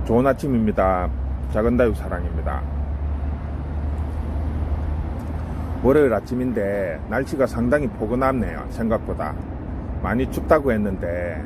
좋은 아침입니다. 작은다육 사랑입니다. 월요일 아침인데 날씨가 상당히 포근하네요. 생각보다 많이 춥다고 했는데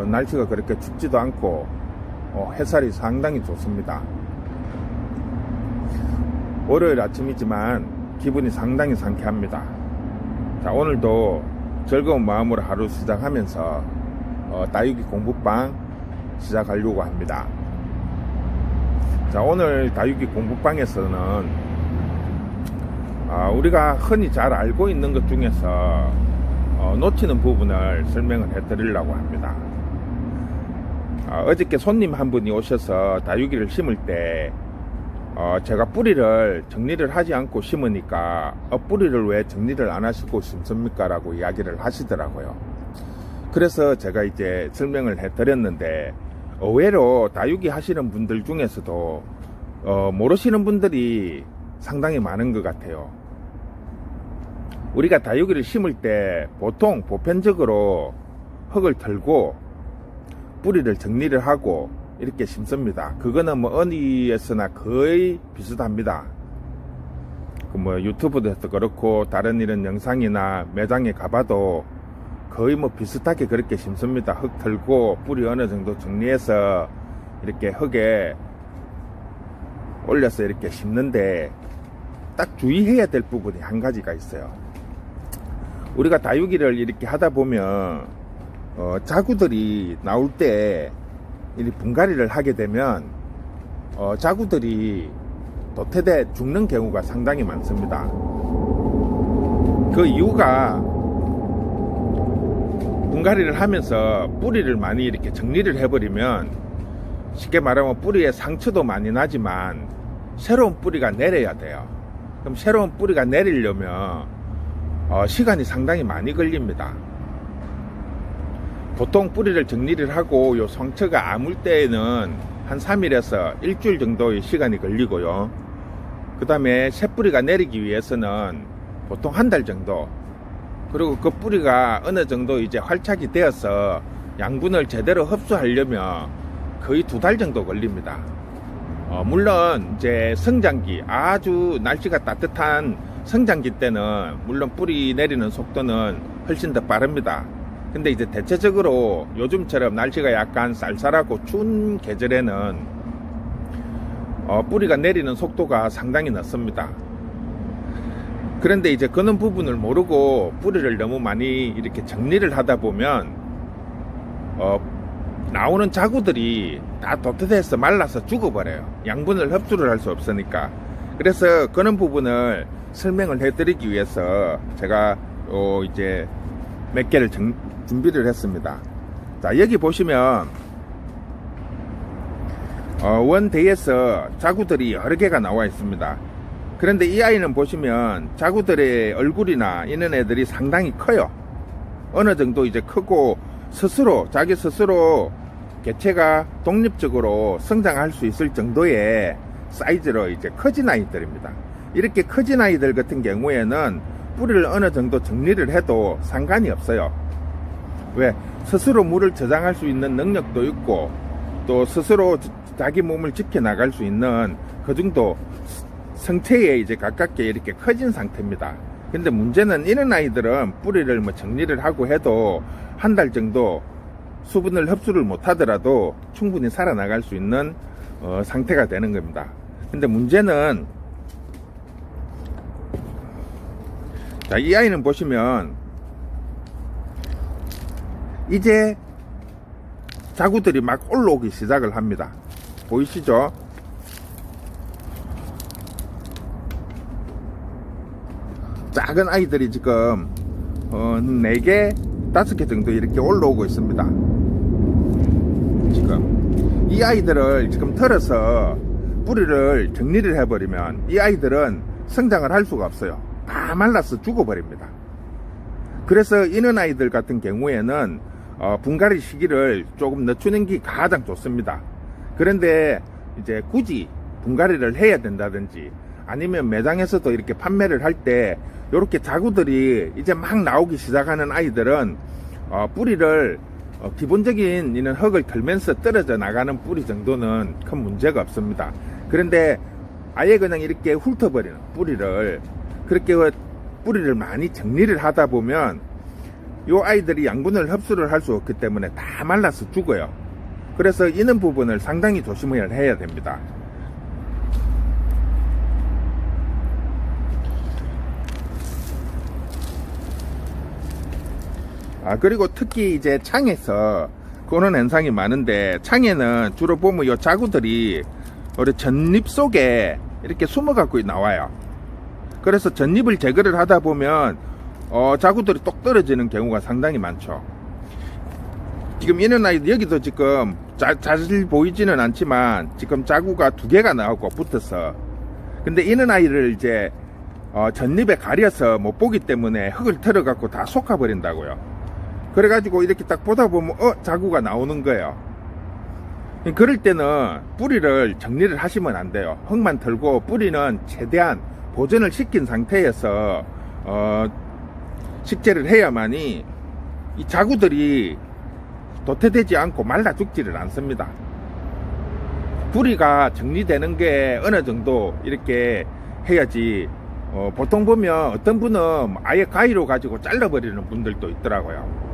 날씨가 그렇게 춥지도 않고 햇살이 상당히 좋습니다. 월요일 아침이지만 기분이 상당히 상쾌합니다. 자, 오늘도 즐거운 마음으로 하루 시작하면서 다육이 공부방 시작하려고 합니다. 자, 오늘 다육이 공부방에서는 우리가 흔히 잘 알고 있는 것 중에서 놓치는 부분을 설명을 해 드리려고 합니다. 어저께 손님 한 분이 오셔서 다육이를 심을 때 제가 뿌리를 정리를 하지 않고 심으니까 뿌리를 왜 정리를 안 하시고 심습니까? 라고 이야기를 하시더라고요. 그래서 제가 이제 설명을 해 드렸는데 의외로 다육이 하시는 분들 중에서도 모르시는 분들이 상당히 많은 것 같아요. 우리가 다육이를 심을 때 보통 보편적으로 흙을 털고 뿌리를 정리를 하고 이렇게 심습니다. 그거는 뭐 어디에서나 거의 비슷합니다. 뭐 유튜브에도 그렇고 다른 이런 영상이나 매장에 가봐도 거의 뭐 비슷하게 그렇게 심습니다. 흙 털고 뿌리 어느 정도 정리해서 이렇게 흙에 올려서 이렇게 심는데 딱 주의해야 될 부분이 한 가지가 있어요. 우리가 다육이를 이렇게 하다 보면 자구들이 나올 때 이 분갈이를 하게 되면 자구들이 도태돼 죽는 경우가 상당히 많습니다. 그 이유가 분갈이를 하면서 뿌리를 많이 이렇게 정리를 해버리면 쉽게 말하면 뿌리에 상처도 많이 나지만 새로운 뿌리가 내려야 돼요. 그럼 새로운 뿌리가 내리려면 시간이 상당히 많이 걸립니다. 보통 뿌리를 정리를 하고 요 상처가 아물 때에는 한 3일에서 일주일 정도의 시간이 걸리고요. 그 다음에 새 뿌리가 내리기 위해서는 보통 한 달 정도, 그리고 그 뿌리가 어느 정도 이제 활착이 되어서 양분을 제대로 흡수하려면 거의 2달 정도 걸립니다. 물론 이제 성장기, 아주 날씨가 따뜻한 성장기 때는 물론 뿌리 내리는 속도는 훨씬 더 빠릅니다. 근데 이제 대체적으로 요즘처럼 날씨가 약간 쌀쌀하고 추운 계절에는 뿌리가 내리는 속도가 상당히 늦습니다. 그런데 이제 그런 부분을 모르고 뿌리를 너무 많이 이렇게 정리를 하다 보면 나오는 자구들이 다 도태돼서 말라서 죽어버려요. 양분을 흡수를 할 수 없으니까. 그래서 그런 부분을 설명을 해드리기 위해서 제가 이제 몇 개를 준비를 했습니다. 자, 여기 보시면 원대에서 자구들이 여러 개가 나와 있습니다. 그런데 이 아이는 보시면 자구들의 얼굴이나 이런 애들이 상당히 커요. 어느 정도 이제 크고 자기 스스로 개체가 독립적으로 성장할 수 있을 정도의 사이즈로 이제 커진 아이들입니다. 이렇게 커진 아이들 같은 경우에는 뿌리를 어느 정도 정리를 해도 상관이 없어요. 왜? 스스로 물을 저장할 수 있는 능력도 있고 또 스스로 자기 몸을 지켜나갈 수 있는 그 정도 성체에 이제 가깝게 이렇게 커진 상태입니다. 근데 문제는 이런 아이들은 뿌리를 뭐 정리를 하고 해도 한 달 정도 수분을 흡수를 못 하더라도 충분히 살아나갈 수 있는 상태가 되는 겁니다. 근데 문제는 자, 이 아이는 보시면 이제 자구들이 막 올라오기 시작을 합니다. 보이시죠? 작은 아이들이 지금 4개, 5개 정도 이렇게 올라오고 있습니다. 지금 이 아이들을 지금 털어서 뿌리를 정리를 해버리면 이 아이들은 성장을 할 수가 없어요. 다 말라서 죽어버립니다. 그래서 이런 아이들 같은 경우에는 분갈이 시기를 조금 늦추는 게 가장 좋습니다. 그런데 이제 굳이 분갈이를 해야 된다든지 아니면 매장에서도 이렇게 판매를 할 때 이렇게 자구들이 이제 막 나오기 시작하는 아이들은 뿌리를 기본적인 이는 흙을 털면서 떨어져 나가는 뿌리 정도는 큰 문제가 없습니다. 그런데 아예 그냥 이렇게 훑어버리는 뿌리를, 그렇게 뿌리를 많이 정리를 하다 보면 요 아이들이 양분을 흡수를 할 수 없기 때문에 다 말라서 죽어요. 그래서 이런 부분을 상당히 조심을 해야 됩니다. 그리고 특히 이제 창에서 그런 현상이 많은데, 창에는 주로 보면 요 자구들이 우리 전잎 속에 이렇게 숨어 갖고 나와요. 그래서 전잎을 제거를 하다 보면 자구들이 똑 떨어지는 경우가 상당히 많죠. 지금 이런 아이들 여기도 지금 자세히 보이지는 않지만 지금 자구가 2개가 나오고 붙어서, 근데 이런 아이를 이제 전잎에 가려서 못 보기 때문에 흙을 털어 갖고 다 솎아 버린다고요. 그래가지고 이렇게 딱 보다 보면 자구가 나오는 거예요. 그럴 때는 뿌리를 정리를 하시면 안 돼요. 흙만 털고 뿌리는 최대한 보존을 시킨 상태에서 식재를 해야만이 이 자구들이 도태되지 않고 말라 죽지를 않습니다. 뿌리가 정리되는 게 어느 정도 이렇게 해야지. 보통 보면 어떤 분은 아예 가위로 가지고 잘라버리는 분들도 있더라고요.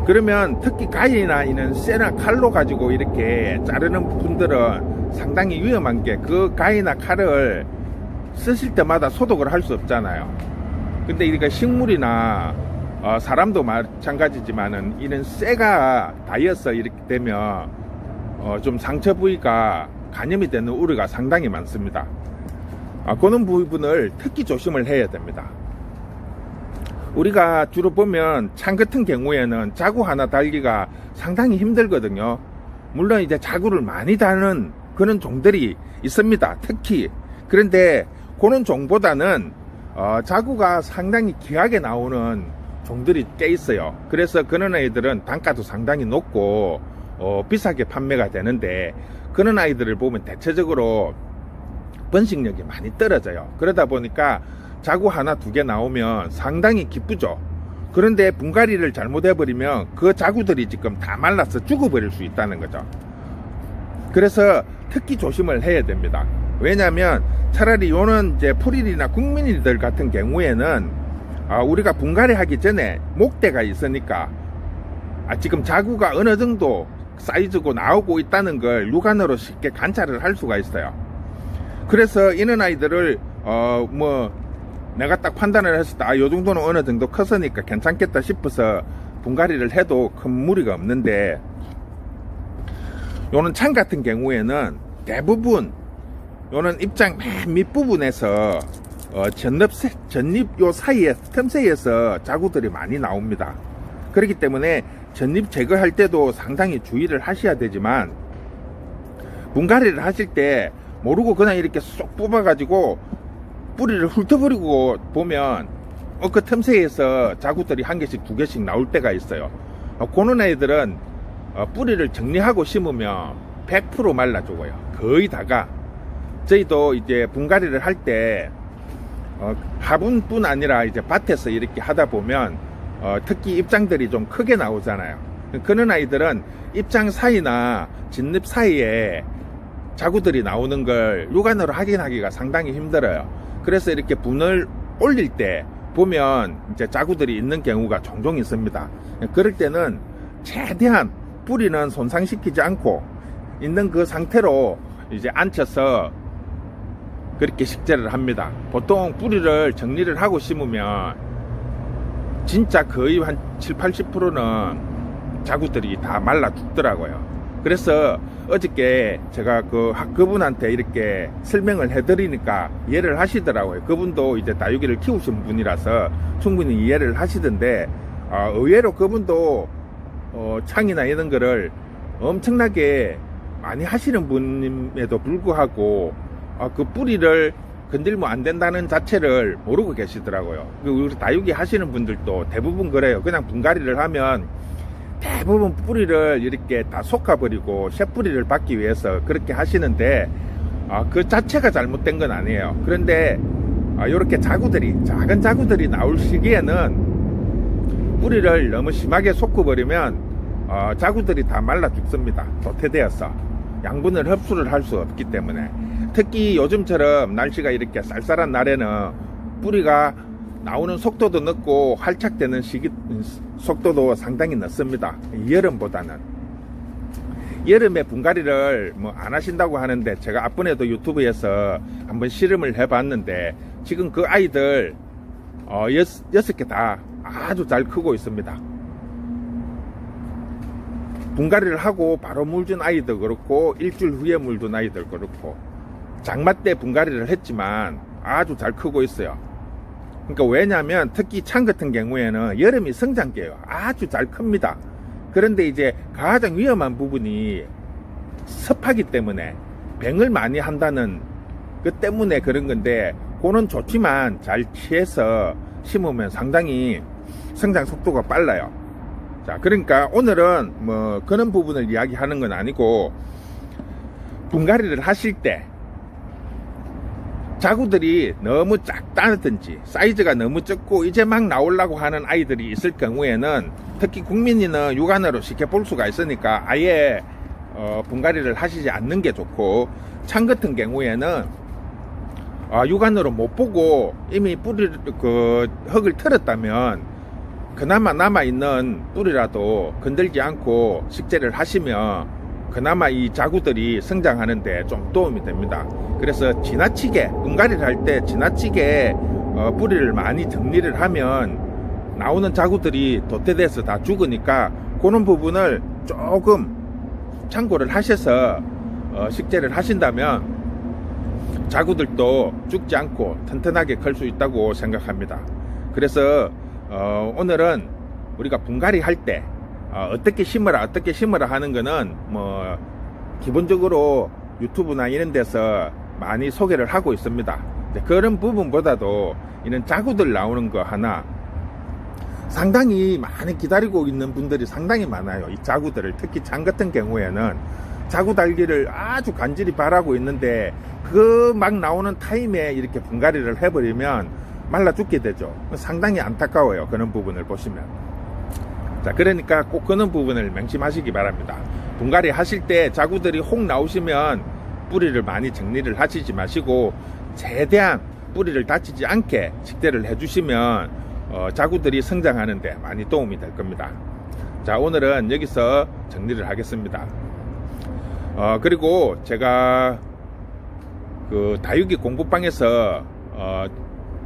그러면 특히 가위나 이런 쇠나 칼로 가지고 이렇게 자르는 분들은 상당히 위험한 게, 그 가위나 칼을 쓰실 때마다 소독을 할 수 없잖아요. 근데 이렇게 식물이나 사람도 마찬가지지만은 이런 쇠가 닿여서 이렇게 되면 좀 상처 부위가 간염이 되는 우려가 상당히 많습니다. 그런 부분을 특히 조심을 해야 됩니다. 우리가 주로 보면 창 같은 경우에는 자구 하나 달기가 상당히 힘들거든요. 물론 이제 자구를 많이 다는 그런 종들이 있습니다. 특히. 그런데 그런 종보다는 자구가 상당히 귀하게 나오는 종들이 꽤 있어요. 그래서 그런 아이들은 단가도 상당히 높고 비싸게 판매가 되는데, 그런 아이들을 보면 대체적으로 번식력이 많이 떨어져요. 그러다 보니까 자구 하나 2개 나오면 상당히 기쁘죠. 그런데 분갈이를 잘못해버리면 그 자구들이 지금 다 말라서 죽어버릴 수 있다는 거죠. 그래서 특히 조심을 해야 됩니다. 왜냐하면 차라리 요는 이제 프릴이나 국민이들 같은 경우에는 우리가 분갈이 하기 전에 목대가 있으니까 지금 자구가 어느 정도 사이즈고 나오고 있다는 걸 육안으로 쉽게 관찰을 할 수가 있어요. 그래서 이런 아이들을 내가 딱 판단을 했을 때 요 정도는 어느 정도 컸으니까 괜찮겠다 싶어서 분갈이를 해도 큰 무리가 없는데, 요는 창 같은 경우에는 대부분 요는 입장 맨 밑부분에서 전잎 요 사이에 틈새에서 자구들이 많이 나옵니다. 그렇기 때문에 전잎 제거할 때도 상당히 주의를 하셔야 되지만, 분갈이를 하실 때 모르고 그냥 이렇게 쏙 뽑아 가지고 뿌리를 훑어버리고 보면 그 틈새에서 자구들이 1개씩 2개씩 나올 때가 있어요. 그런 애들은 뿌리를 정리하고 심으면 100% 말라 죽어요. 거의 다가. 저희도 이제 분갈이를 할 때 화분뿐 아니라 이제 밭에서 이렇게 하다 보면 특히 입장들이 좀 크게 나오잖아요. 그런 아이들은 입장 사이나 진잎 사이에 자구들이 나오는 걸 육안으로 확인하기가 상당히 힘들어요. 그래서 이렇게 분을 올릴 때 보면 이제 자구들이 있는 경우가 종종 있습니다. 그럴 때는 최대한 뿌리는 손상시키지 않고 있는 그 상태로 이제 앉혀서 그렇게 식재를 합니다. 보통 뿌리를 정리를 하고 심으면 진짜 거의 한 70-80%는 자구들이 다 말라 죽더라고요. 그래서 어저께 제가 그분한테 이렇게 설명을 해드리니까 이해를 하시더라고요. 그분도 이제 다육이를 키우신 분이라서 충분히 이해를 하시던데, 의외로 그분도 창이나 이런 거를 엄청나게 많이 하시는 분임에도 불구하고 그 뿌리를 건들면 안 된다는 자체를 모르고 계시더라고요. 우리 다육이 하시는 분들도 대부분 그래요. 그냥 분갈이를 하면 대부분 뿌리를 이렇게 다 솎아버리고 쇠뿌리를 받기 위해서 그렇게 하시는데, 그 자체가 잘못된 건 아니에요. 그런데 이렇게 작은 자구들이 나올 시기에는 뿌리를 너무 심하게 솎아버리면 자구들이 다 말라 죽습니다. 도태되어서 양분을 흡수를 할 수 없기 때문에. 특히 요즘처럼 날씨가 이렇게 쌀쌀한 날에는 뿌리가 나오는 속도도 늦고 활착되는 속도도 상당히 늦습니다. 여름보다는. 여름에 분갈이를 뭐 안 하신다고 하는데, 제가 앞번에도 유튜브에서 한번 실험을 해봤는데 지금 그 아이들 6개 다 아주 잘 크고 있습니다. 분갈이를 하고 바로 물 준 아이도 그렇고 일주일 후에 물 준 아이들 그렇고 장마 때 분갈이를 했지만 아주 잘 크고 있어요. 그러니까 왜냐하면 특히 창 같은 경우에는 여름이 성장기예요. 아주 잘 큽니다. 그런데 이제 가장 위험한 부분이 습하기 때문에 병을 많이 한다는 그 때문에 그런 건데, 그는 좋지만 잘 취해서 심으면 상당히 성장 속도가 빨라요. 자, 그러니까 오늘은 뭐 그런 부분을 이야기하는 건 아니고, 분갈이를 하실 때 자구들이 너무 작다든지 사이즈가 너무 적고 이제 막 나오려고 하는 아이들이 있을 경우에는, 특히 국민이는 육안으로 쉽게 볼 수가 있으니까 아예 분갈이를 하시지 않는 게 좋고, 창 같은 경우에는 육안으로 못 보고 이미 흙을 틀었다면 그나마 남아있는 뿌리라도 건들지 않고 식재를 하시면 그나마 이 자구들이 성장하는데 좀 도움이 됩니다. 그래서 지나치게 분갈이를 할 때 지나치게 뿌리를 많이 정리를 하면 나오는 자구들이 도태돼서 다 죽으니까, 그런 부분을 조금 참고를 하셔서 식재를 하신다면 자구들도 죽지 않고 튼튼하게 클 수 있다고 생각합니다. 그래서 오늘은 우리가 분갈이 할 때 어떻게 심어라 하는 거는 뭐 기본적으로 유튜브나 이런 데서 많이 소개를 하고 있습니다. 그런 부분보다도 이런 자구들 나오는 거 하나 상당히 많이 기다리고 있는 분들이 상당히 많아요. 이 자구들을, 특히 창 같은 경우에는 자구 달기를 아주 간절히 바라고 있는데 그 막 나오는 타임에 이렇게 분갈이를 해버리면 말라 죽게 되죠. 상당히 안타까워요. 그런 부분을 보시면. 자, 그러니까 꼭 그런 부분을 명심하시기 바랍니다. 분갈이 하실 때 자구들이 혹 나오시면 뿌리를 많이 정리를 하시지 마시고 최대한 뿌리를 다치지 않게 식대를 해주시면 자구들이 성장하는데 많이 도움이 될 겁니다. 자, 오늘은 여기서 정리를 하겠습니다. 그리고 제가 그 다육이 공부방에서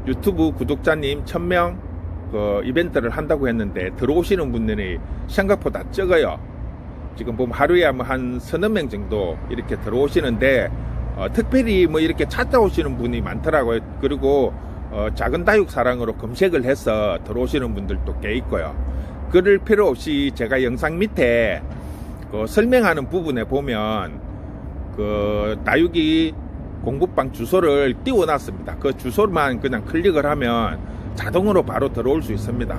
유튜브 구독자님 1000명 그 이벤트를 한다고 했는데 들어오시는 분들이 생각보다 적어요. 지금 보면 하루에 한 서너 명 정도 이렇게 들어오시는데 특별히 뭐 이렇게 찾아오시는 분이 많더라고요. 그리고 작은 다육 사랑으로 검색을 해서 들어오시는 분들도 꽤 있고요. 그럴 필요 없이 제가 영상 밑에 그 설명하는 부분에 보면 그 다육이 공부방 주소를 띄워놨습니다. 그 주소만 그냥 클릭을 하면 자동으로 바로 들어올 수 있습니다.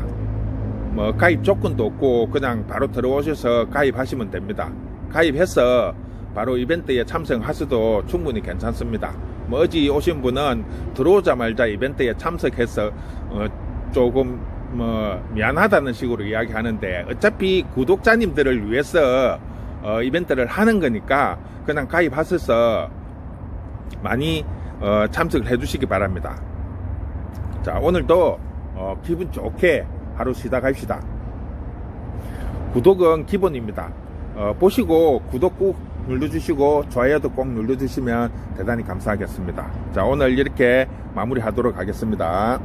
뭐 가입 조건도 없고 그냥 바로 들어오셔서 가입하시면 됩니다. 가입해서 바로 이벤트에 참석하셔도 충분히 괜찮습니다. 뭐 어제 오신 분은 들어오자마자 이벤트에 참석해서 조금 뭐 미안하다는 식으로 이야기하는데, 어차피 구독자님들을 위해서 이벤트를 하는 거니까 그냥 가입하셔서 많이 참석을 해주시기 바랍니다. 자, 오늘도 기분 좋게 하루 시작합시다. 구독은 기본입니다. 보시고 구독 꾹 눌러주시고 좋아요도 꼭 눌러주시면 대단히 감사하겠습니다. 자, 오늘 이렇게 마무리하도록 하겠습니다.